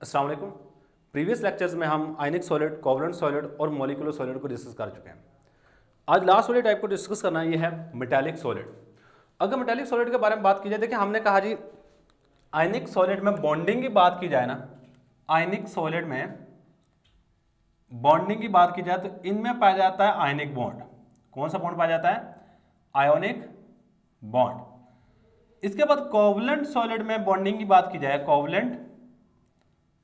अस्सलाम वालेकुम। Previous lectures में हम आयनिक सॉलिड, कोवलेंट सॉलिड और मॉलिक्यूलर सॉलिड को डिस्कस कर चुके हैं। आज लास्ट वाले टाइप को डिस्कस करना ये है मेटालिक सॉलिड। अगर मेटालिक सॉलिड के बारे में बात की जाए, देखिए हमने कहा जी आयनिक सॉलिड में बॉन्डिंग की बात की जाए ना, आयनिक सॉलिड में बॉन्डिंग की बात की जाए तो इनमें पाया जाता है आयनिक बॉन्ड। कौन सा बॉन्ड पाया जाता है? Ionic bond. इसके बाद कोवलेंट सॉलिड में बॉन्डिंग की बात की जाए, कोवलेंट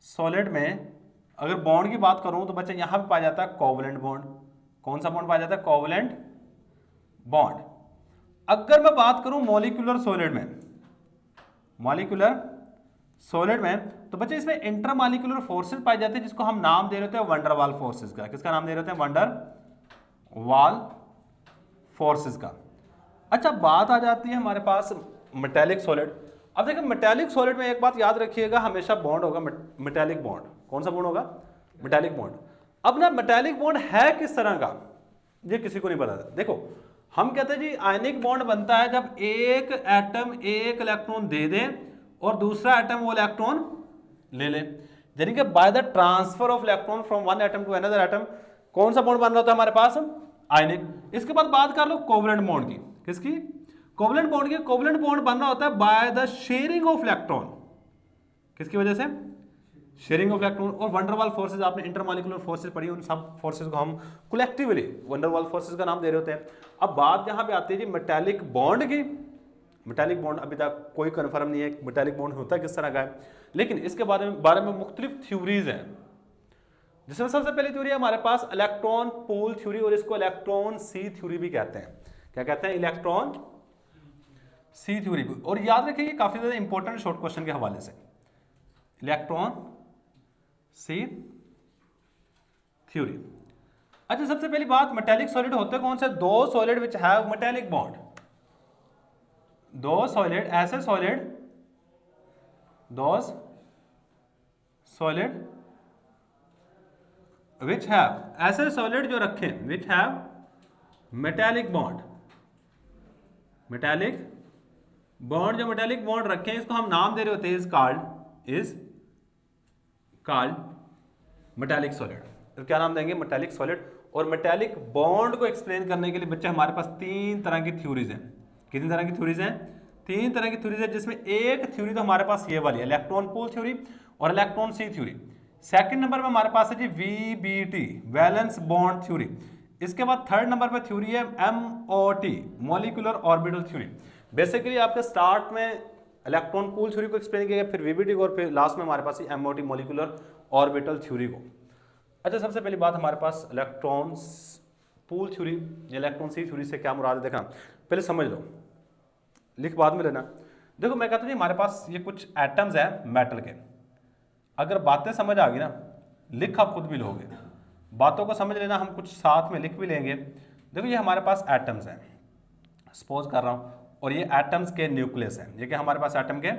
सॉलिड में अगर बॉन्ड की बात करूं तो बच्चे यहां पे पाया जाता है कोवलेंट बॉन्ड। कौन सा बॉन्ड पाया जाता है? Covalent bond. अगर मैं बात करूं मॉलिक्यूलर सॉलिड में, मॉलिक्यूलर सॉलिड में तो बच्चे इसमें इंटरमॉलिक्यूलर फोर्सेस पाए जाते हैं जिसको हम नाम दे रहे थे वंडर वाल फोर्सेस का। किसका नाम दे रहे थे? वंडर वाल फोर्सेस का। अच्छा, बात आ जाती है हमारे पास मेटालिक सॉलिड। अब देखिए मेटालिक सॉलिड में एक बात याद रखिएगा, हमेशा बॉन्ड होगा मेटालिक बॉन्ड। कौन सा बॉन्ड होगा? Metallic bond. अब ना मेटालिक बॉन्ड है किस तरह का ये किसी को नहीं पता। देखो हम कहते हैं जी आयनिक बॉन्ड बनता है जब एक एटम एक इलेक्ट्रॉन दे दे और दूसरा एटम वो इलेक्ट्रॉन ले ले, यानी कि by the transfer of electron from one atom to another atom. कौन सा बॉन्ड बन रहा होता है हमारे पास? आयनिक। इसके बाद बात कर लो कोवलेंट बॉन्ड की। किसकी? कोवलेंट बॉन्ड की। कोवलेंट बॉन्ड बन रहा होता है by the sharing of electron. किसकी वजह से? Sharing of electron. और वंडरवाल फोर्सेस, आपने इंटरमॉलिक्यूलर फोर्सेस पढ़ी, उन सब फोर्सेस को हम कलेक्टिवली वंडरवाल फोर्सेस का नाम दे रहे होते हैं। अब बात यहां पे आती है जी मेटालिक बॉन्ड की। मेटालिक बॉन्ड अभी तक कोई कंफर्म नहीं है मेटालिक बॉन्ड होता किस तरह का है, लेकिन इसके बारे में मुख्तलिफ थ्योरीज हैं। जिसमें सबसे पहली थ्योरी है हमारे पास इलेक्ट्रॉन पूल थ्योरी, और इसको इलेक्ट्रॉन सी थ्योरी भी कहते हैं। क्या कहते हैं? इलेक्ट्रॉन सी थ्योरी भी। और याद रखिए काफी ज्यादा इंपॉर्टेंट शॉर्ट क्वेश्चन के हवाले से, इलेक्ट्रॉन सी थ्योरी। अच्छा, सबसे पहली बात मेटालिक सॉलिड होते कौन से? दो solid which have metallic bond. दो सॉलिड, ऐसे solid, those solid which have, ऐसे सॉलिड जो रखें which have metallic bond. Metallic bond, जो मेटालिक बॉन्ड रखें इसको हम नाम दे रहे होते हैं इज कॉल्ड मेटालिक सॉलिड। तो क्या नाम देंगे? Metallic solid. और मेटालिक बॉन्ड को एक्सप्लेन करने के लिए बच्चे हमारे पास तीन तरह की थ्योरीज हैं। कितनी तरह की थ्योरीज हैं? तीन तरह की थ्योरीज है, जिसमें एक थ्योरी तो हमारे पास ये वाली है, इलेक्ट्रॉन पूल थ्योरी और electron sea theory. Second number पे हमारे पास है जी वीबीटी, वैलेंस बॉन्ड थ्योरी। इसके बाद थर्ड नंबर पे थ्योरी है MOT, molecular orbital theory. Basically आपके स्टार्ट में इलेक्ट्रॉन पूल थ्योरी को एक्सप्लेन किया गया, फिर वीबीटी को, और फिर लास्ट में हमारे पास एमओटी, मॉलिक्यूलर ऑर्बिटल थ्योरी को। अच्छा, सबसे पहली बात हमारे पास electron pool theory, electron sea theory से क्या मुराद है देखना, पहले समझ लो, लिख बाद में लेना। देखो मैं कहता हूँ हमारे पास ये कुछ एटम्स हैं मेटल के। अगर बातें समझ आ गई ना, लिख आप खुद भी लोगे, बातों को समझ लेना, हम कुछ साथ में लिख भी लेंगे। देखो ये हमारे पास एटम्स हैं, सपोज कर रहा हूँ, और ये एटम्स के न्यूक्लियस हैं। ये क्या हमारे पास एटम के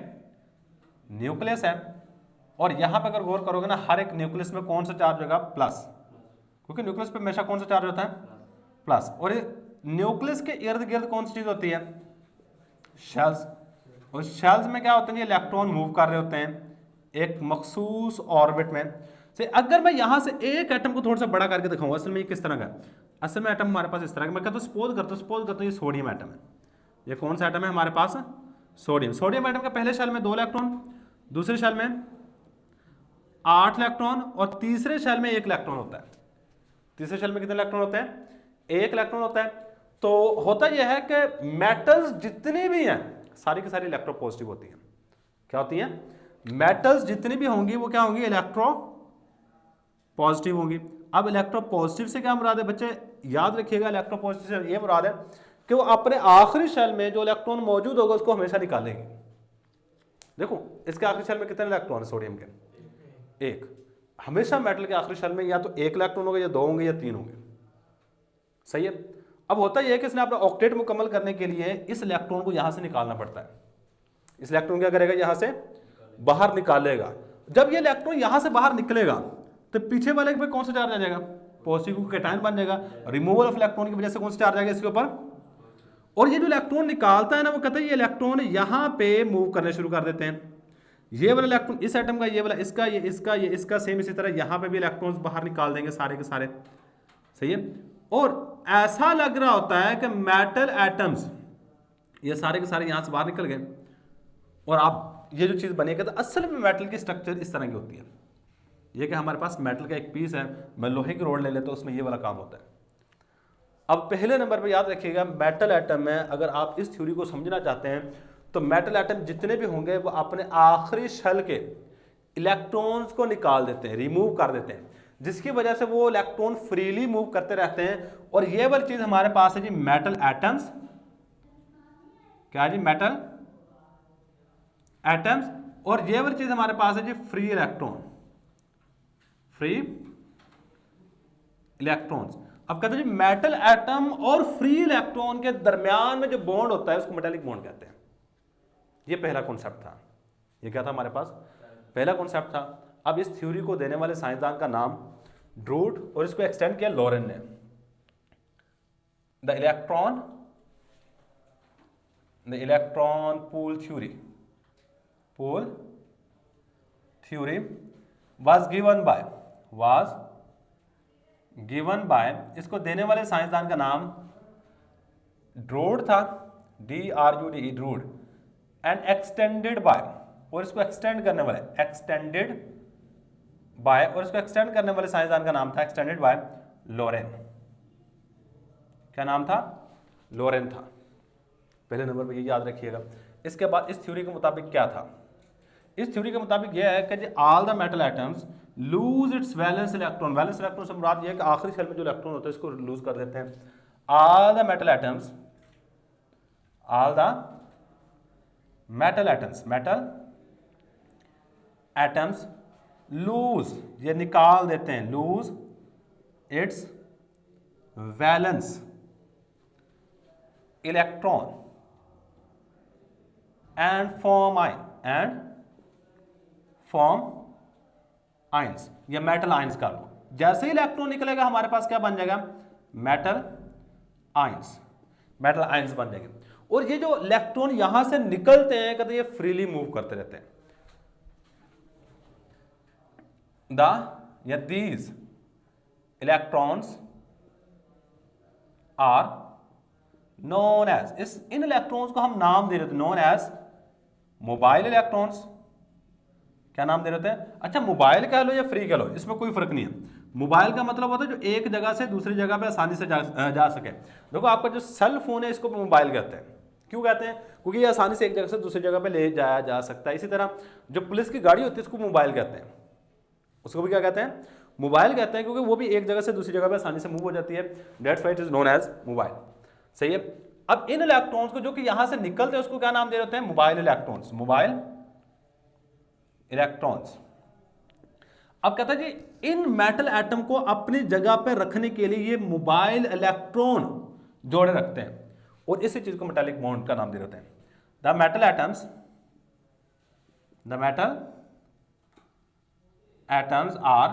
न्यूक्लियस है। और यहाँ पे अगर गौर करोगे ना, हर एक न्यूक्लियस में कौन सा चार्ज होगा? प्लस, क्योंकि न्यूक्लियस पे हमेशा कौन सा चार्ज होता है? प्लस। और ये न्यूक्लियस के इर्द गिर्द कौन सी चीज होती है? शेल्स। और शेल्स में क्या होते हैं? इलेक्ट्रॉन मूव कर रहे होते हैं एक मखसूस ऑर्बिट में से। अगर मैं यहां से एक एटम को थोड़ा सा बड़ा करके दिखाऊंगा, असल में ये किस तरह का है? असल में एटम हमारे पास इस तरह का, मैं कहता हूं सपोज करता हूं ये सोडियम एटम है। ये कौन सा एटम है हमारे पास? सोडियम। सोडियम एटम का पहले शेल में 2 इलेक्ट्रॉन, दूसरे शेल में 8 इलेक्ट्रॉन, और तीसरे शेल में 1 इलेक्ट्रॉन होता है। तीसरे शेल में कितने इलेक्ट्रॉन होते हैं? 1 इलेक्ट्रॉन होता है। तो होता यह है कि मेटल्स जितनी भी हैं सारी की सारी इलेक्ट्रो पॉजिटिव होती हैं। क्या होती हैं? मेटल्स जितनी भी होंगी वो क्या होंगी? इलेक्ट्रो पॉजिटिव होंगी। अब इलेक्ट्रो पॉजिटिव से क्या मुराद है बच्चे? याद रखिएगा इलेक्ट्रो पॉजिटिव से ये मुराद है कि वो अपने आखिरी शेल में जो इलेक्ट्रॉन मौजूद होगा उसको हमेशा निकालेंगे। देखो इसके आखिरी शेल में कितने इलेक्ट्रॉन है सोडियम के? 1। हमेशा मेटल के आखिरी शेल में या तो 1 इलेक्ट्रॉन होगा, या 2 होंगे, या 3 होंगे। सही है। अब होता यह है कि इसने अपना ऑक्टेट मुकम्मल करने के लिए इस इलेक्ट्रॉन को यहां से निकालना पड़ता है। इस इलेक्ट्रॉन क्या करेगा? यहां से बाहर निकालेगा। जब ये इलेक्ट्रॉन यहां से बाहर निकलेगा तो पीछे वाले पे कौन सा चार्ज आ जाएगा? पॉजिटिव कैटायन बन जाएगा। रिमूवल ऑफ इलेक्ट्रॉन की वजह से कौन सा चार्ज आएगा इसके ऊपर? और ये जो इलेक्ट्रॉन निकालता है ना, वो कहता है ये इलेक्ट्रॉन यहां पे मूव करने शुरू कर देते हैं। ये वाला इलेक्ट्रॉन इस एटम का, ये वाला इसका, ये इसका, ये इसका, सेम इसी तरह यहाँ पे भी इलेक्ट्रॉन्स बाहर निकाल देंगे सारे के सारे, सही है। और ऐसा लग रहा होता है कि मेटल एटम्स ये सारे के सारे यहाँ से बाहर निकल गए और आप ये जो चीज़ बनेगा, तो असल में मेटल की स्ट्रक्चर इस तरह की होती है। ये कि हमारे पास मेटल का एक पीस है, मैं लोहे की रोड ले लेता हूँ, उसमें ये वाला काम होता है। अब पहले नंबर पे याद रखिएगा, मेटल एटम में अगर आप इस थ्योरी को समझना चाहते हैं तो मेटल एटम जितने भी होंगे वो अपने आखिरी शेल के इलेक्ट्रॉन्स को निकाल देते हैं, रिमूव कर देते हैं, जिसकी वजह से वो इलेक्ट्रॉन फ्रीली मूव करते रहते हैं। और ये वाली चीज हमारे पास है जी मेटल एटम्स। क्या है जी? Metal atoms. और ये वाली चीज हमारे पास है जी फ्री इलेक्ट्रॉन, फ्री इलेक्ट्रॉन्स। अब कहते हैं जी मेटल एटम और फ्री इलेक्ट्रॉन के दरमियान में जो बॉन्ड होता है उसको मेटालिक बॉन्ड कहते हैं। ये पहला कॉन्सेप्ट था। ये क्या था हमारे पास? पहला कॉन्सेप्ट था। अब इस थ्योरी को देने वाले साइंसदान का नाम ड्रूड, और इसको एक्सटेंड किया लॉरेन ने। The electron pool theory was given by इसको देने वाले साइंसदान का नाम ड्रूड था, DRUD, druid, and extended by, और इसको एक्सटेंड करने वाले साइंसदान का नाम था एक्सटेंडेड बाय लॉरेन। क्या नाम था? लॉरेन था। पहले नंबर पर ये याद रखिएगा। इसके बाद इस थ्योरी के मुताबिक क्या था? इस थ्योरी के मुताबिक यह है कि all the metal atoms loose its valence electron. Valence electron से मुराद यह है कि आखिरी शेल में जो इलेक्ट्रॉन होता है इसको लूज कर देते हैं। All the metal atoms lose, ये निकाल देते हैं, lose its valence electron and form ions, या मेटल आयंस का लो। जैसे ही इलेक्ट्रॉन निकलेगा हमारे पास क्या बन जाएगा? मेटल आयंस बन जाएंगे। और ये जो इलेक्ट्रॉन यहां से निकलते हैं कहते ये फ्रीली मूव करते रहते हैं। These electrons are known as, इन इलेक्ट्रॉन्स को हम नाम दे रहे थे नोन एज मोबाइल इलेक्ट्रॉन्स। क्या नाम दे रहे थे? अच्छा, मोबाइल कह लो या फ्री कह लो, इसमें कोई फर्क नहीं है। मोबाइल का मतलब होता है जो एक जगह से दूसरी जगह पे आसानी से जा सके। देखो आपका जो सेल फोन है इसको मोबाइल कहते हैं। क्यों कहते हैं? क्योंकि ये आसानी से एक जगह से दूसरी जगह पे ले जाया जा सकता है। इसी तरह जो पुलिस की गाड़ी होती है इसको मोबाइल कहते हैं, उसको भी क्या कहते हैं? मोबाइल कहते हैं, क्योंकि वो भी एक जगह से दूसरी जगह पे आसानी से मूव हो जाती है। That's why it is known as mobile. सही है। अब इन इलेक्ट्रॉन्स को जो कि यहां से निकलते हैं उसको क्या नाम दे रहे हैं? Mobile electrons. अब कहता है जी इन मेटल एटम को अपनी जगह पर रखने के लिए ये मोबाइल इलेक्ट्रॉन जोड़े रखते हैं, और इसी चीज को मेटालिक बॉन्ड का नाम दे रहे हैं। The metal atoms are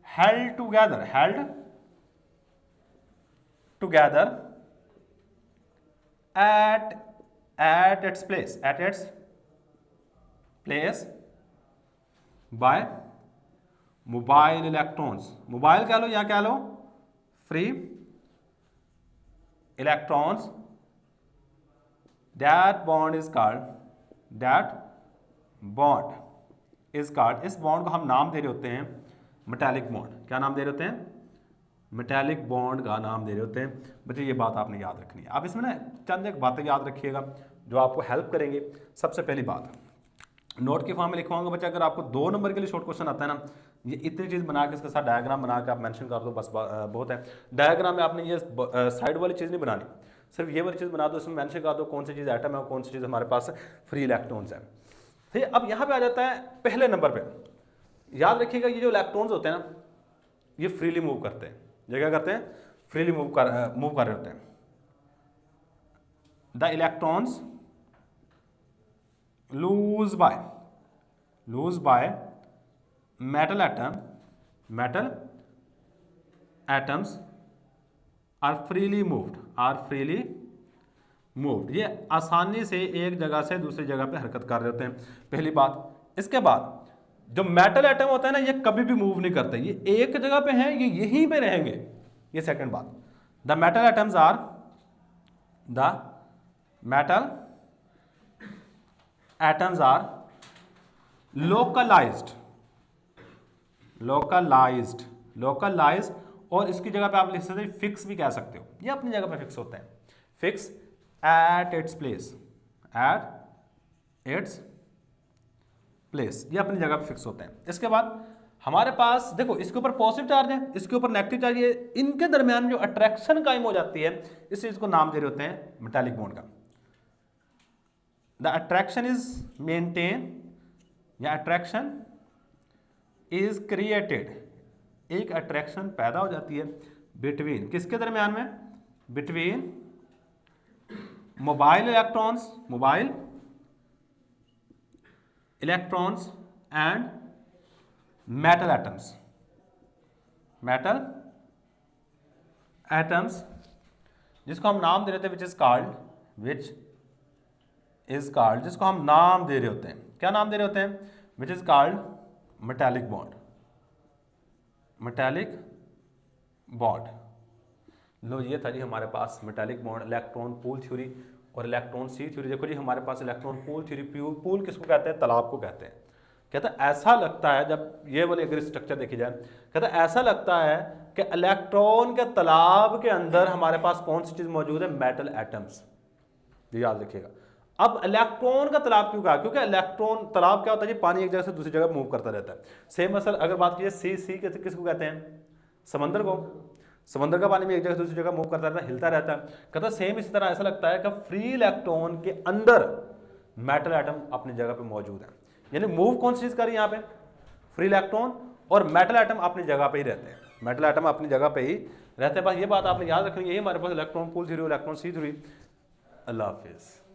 held together at its place by mobile electrons. Mobile कह लो या कह लो free electrons. That bond is called, इस बॉन्ड को हम नाम दे रहे होते हैं मेटालिक बॉन्ड। क्या नाम दे रहे होते हैं? मेटालिक बॉन्ड का नाम दे रहे होते हैं। बच्चे ये बात आपने याद रखनी है। आप इसमें ना चंद एक बातें याद रखिएगा जो आपको हेल्प करेंगे। सबसे पहली बात, नोट के फॉर्म में लिखवाऊंगा बच्चा, अगर आपको 2 नंबर के लिए शॉर्ट क्वेश्चन आता है ना, ये इतनी चीज़ बना के इसके साथ डायग्राम बना के आप मेंशन कर दो, बस बहुत है। डायग्राम में आपने ये साइड वाली चीज़ नहीं बनानी, सिर्फ ये वाली चीज़ बना दो, इसमें मेंशन कर दो कौन सी चीज़ एटम है और कौन सी चीज़ हमारे पास फ्री इलेक्ट्रॉन्स है। ठीक है। अब यहाँ पे आ जाता है पहले नंबर पे, याद रखिएगा ये जो इलेक्ट्रॉन्स होते हैं ना ये फ्रीली मूव करते हैं। ये क्या करते हैं? फ्रीली मूव कर रहे होते हैं। The electrons lose by metal atoms are freely moved. ये आसानी से एक जगह से दूसरी जगह पे हरकत कर रहे होते हैं। पहली बात, इसके बाद जो मेटल एटम होता है ना, ये कभी भी मूव नहीं करते, ये एक जगह पे हैं, ये यहीं पे रहेंगे। ये सेकंड बात, the metal atoms are localised, और इसकी जगह पे आप लिख सकते हैं फिक्स भी कह सकते हो, ये अपनी जगह पे फिक्स होते हैं, फिक्स एट इट्स प्लेस, ये अपनी जगह पे फिक्स होते हैं। इसके बाद हमारे पास देखो, इसके ऊपर पॉजिटिव चार्ज है, इसके ऊपर नेगेटिव चार्ज है, इनके दरमियान जो अट्रैक्शन कायम हो जाती है, इस चीज को नाम दे रहे होते हैं मेटालिक बॉन्ड का। द अट्रैक्शन इज मेंटेन या अट्रैक्शन इज क्रिएटेड, एक अट्रैक्शन पैदा हो जाती है बिटवीन, किसके दरमियान में, between mobile electrons and metal atoms, जिसको हम नाम दे रहे थे विच इज कॉल्ड, जिसको हम नाम दे रहे होते हैं, क्या नाम दे रहे होते हैं, which is called metallic bond. लो ये था जी हमारे पास metallic bond, electron pool theory और इलेक्ट्रॉन सी थ्योरी। देखो जी हमारे पास इलेक्ट्रॉन पूल थ्योरी, पूल किसको कहते हैं, तालाब को कहते हैं। कहता है ऐसा लगता है, जब ये वाले अगर स्ट्रक्चर देखी जाए, कहता है ऐसा लगता है कि इलेक्ट्रॉन के तालाब के अंदर हमारे पास कौन सी चीज मौजूद है, मेटल एटम्स, ये याद रखिएगा। अब इलेक्ट्रॉन का तालाब क्यों कहा, क्योंकि इलेक्ट्रॉन तालाब क्या होता है जी, पानी एक जगह से दूसरी जगह मूव करता रहता है। सेम असल अगर बात कीजिए सी किसको कहते हैं, समंदर को, समंदर का पानी में एक जगह से दूसरी जगह मूव करता रहता है, हिलता रहता है। कहता है सेम इसी तरह ऐसा लगता है कि फ्री इलेक्ट्रॉन के अंदर मेटल एटम अपनी जगह पे मौजूद है, यानी मूव कौन सी चीज कर रही है यहाँ पे, फ्री इलेक्ट्रॉन, और मेटल एटम अपनी जगह पे ही रहते हैं, मेटल एटम अपनी जगह पे ही रहते हैं। बस ये बात आपने याद रखनी है, यही हमारे पास electron pool theory, electron sea theory. अल्लाह हाफिज।